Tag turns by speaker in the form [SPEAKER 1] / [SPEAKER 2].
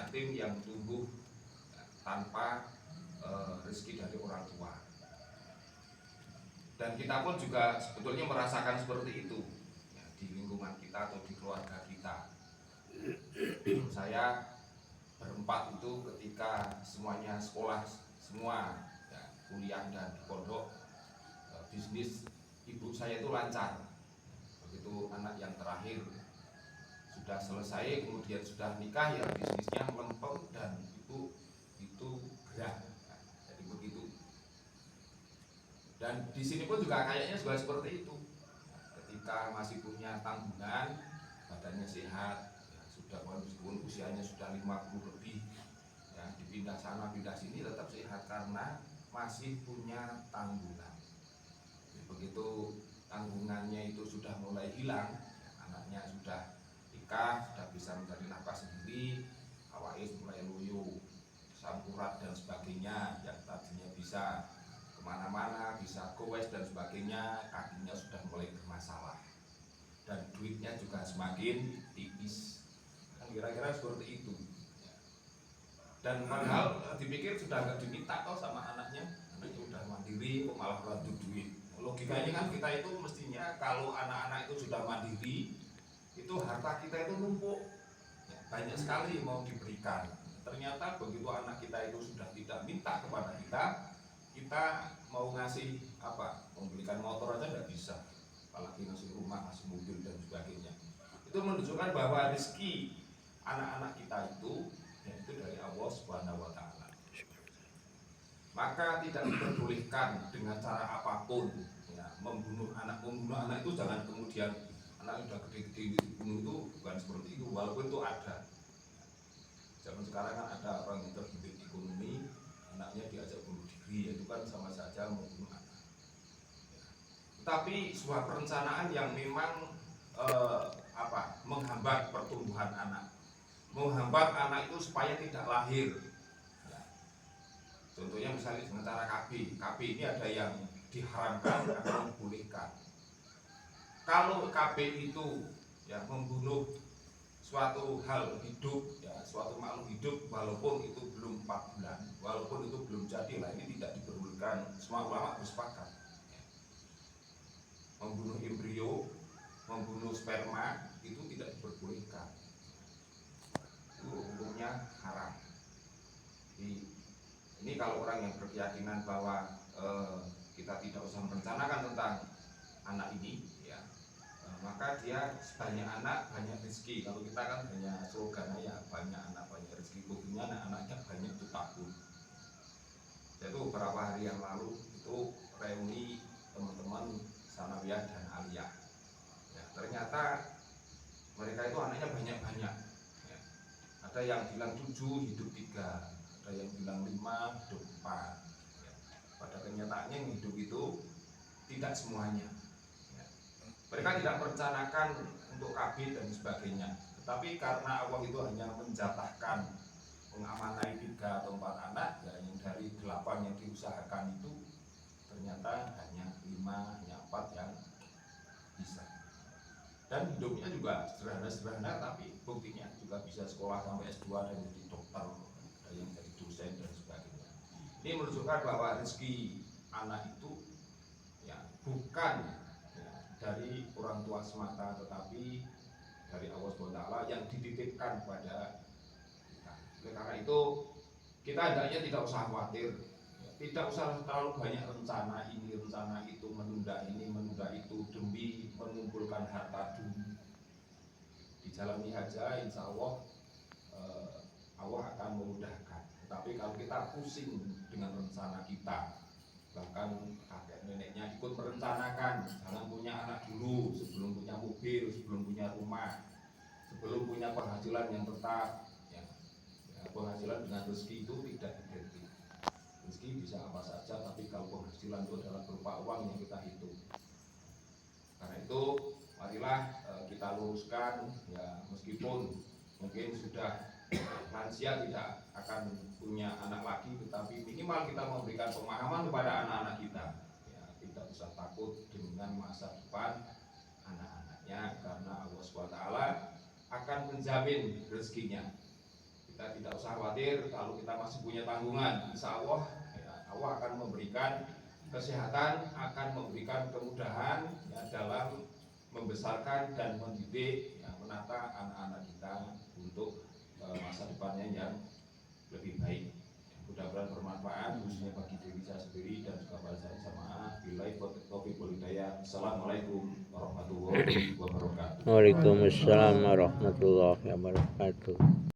[SPEAKER 1] yatim yang tumbuh tanpa rezeki dari orang tua. Dan kita pun juga sebetulnya merasakan seperti itu ya, di lingkungan kita atau di keluarga kita. Saya berempat itu ketika semuanya sekolah semua ya, kuliah dan di pondok, bisnis ibu saya itu lancar. Begitu anak yang terakhir sudah selesai, kemudian sudah nikah, ya bisnisnya melempem dan ibu itu gerak. Nah, jadi begitu. Dan di sini pun juga kayaknya juga seperti itu. Ketika masih punya tanggungan, badannya sehat, ya, sudah meskipun usianya sudah 50 lebih, ya, dipindah sana pindah sini tetap sehat karena masih punya tanggungan. Jadi begitu tanggungannya itu sudah mulai hilang, ya, anaknya sudah nikah, sudah bisa mencari nafkah sendiri, awais mulai loyo, sampurat dan sebagainya, yang tadinya bisa kemana-mana, bisa goes dan sebagainya, kakinya sudah mulai bermasalah dan duitnya juga semakin tipis, kan kira-kira seperti itu. Dan padahal dipikir sudah nggak diminta kok sama anaknya udah mandiri, kok malah bantu duit. Logikanya kan kita itu mestinya kalau anak-anak itu sudah mandiri, itu harta kita itu numpuk, ya, banyak sekali mau diberikan. Ternyata begitu anak kita itu sudah tidak minta kepada kita mau ngasih apa, membelikan motor aja tidak bisa, apalagi ngasih rumah, ngasih mobil dan sebagainya. Itu menunjukkan bahwa rezeki anak-anak kita itu yaitu dari Allah Subhanahu wa Ta'ala. Maka tidak diperbolehkan dengan cara apapun ya, membunuh anak itu jangan kemudian anak udah gede-gede dibunuh, itu bukan seperti itu, walaupun itu ada. Zaman sekarang kan ada orang yang terhimpit ekonomi, anaknya diajak bunuh diri, itu kan sama saja membunuh anak. Tapi sebuah perencanaan yang memang menghambat pertumbuhan anak, menghambat anak itu supaya tidak lahir. Ya. Contohnya misalnya dengan cara KB ini ada yang diharamkan, ada yang dibolehkan. Kalau KB itu ya membunuh suatu hal hidup, ya suatu makhluk hidup, walaupun itu belum 4 bulan, walaupun itu belum jadi, lah ini tidak diperbolehkan. Semua ulama bersepakat. Membunuh embrio, membunuh sperma itu tidak diperbolehkan. Itu hukumnya haram. Ini kalau orang yang berkeyakinan bahwa kita tidak usah merencanakan tentang anak ini, ya, maka dia banyak anak banyak rezeki. Kalau kita kan hanya slogan ya banyak anak banyak rezeki, buktinya anak-anaknya banyak itu takut. Itu beberapa hari yang lalu itu reuni teman-teman sanawiyah dan aliyah. Ya, ternyata mereka itu anaknya banyak-banyak. Ya. Ada yang bilang 7 hidup 3, ada yang bilang 5 hidup 4. Ya. Pada kenyataannya yang hidup itu tidak semuanya. Ya. Mereka tidak merencanakan untuk KB dan sebagainya, tetapi karena Allah itu hanya menjatahkan mengamanai 3 atau 4 anak, ya, yang dari 8 yang diusahakan itu ternyata hanya 5, hanya 4 yang bisa. Dan hidupnya juga sederhana-sederhana, tapi buktinya juga bisa sekolah sampai S2 dan jadi dokter, ada yang jadi dosen dan sebagainya. Ini menunjukkan bahwa rezeki anak itu ya bukan ya, dari orang tua semata, tetapi dari Allah SWT yang dititipkan kepada kita. Karena itu kita hendaknya tidak usah khawatir, tidak usah terlalu banyak rencana ini, rencana itu, menunda ini, menunda itu demi mengumpulkan harta dulu. Dijalani aja, insya Allah Allah akan memudahkan. Tapi kalau kita pusing dengan rencana kita, bahkan kakek neneknya ikut merencanakan, jangan punya anak dulu sebelum punya mobil, sebelum punya rumah, sebelum punya penghasilan yang tetap. Ya, penghasilan dengan rezeki itu tidak identik. Rezeki bisa apa saja, tapi kalau penghasilan itu adalah berupa uang yang kita hitung. Karena itu marilah kita luruskan, ya meskipun mungkin sudah lansia tidak akan punya anak lagi, tetapi minimal kita memberikan pemahaman kepada anak-anak kita, ya, tidak usah takut dengan masa depan anak-anaknya, karena Allah SWT akan menjamin rezekinya. kita tidak usah khawatir kalau kita masih punya tanggungan. Insya Allah ya, Allah akan memberikan kesehatan, akan memberikan kemudahan ya, dalam membesarkan dan mendidik ya, menata anak-anak kita untuk masa depannya yang lebih baik. Mudah-mudahan bermanfaat khususnya bagi diri saya sendiri dan juga pada saya jamaah. Billahi taufiq wal hidayah. Assalamualaikum warahmatullahi wabarakatuh.
[SPEAKER 2] Waalaikumsalam warahmatullahi wabarakatuh.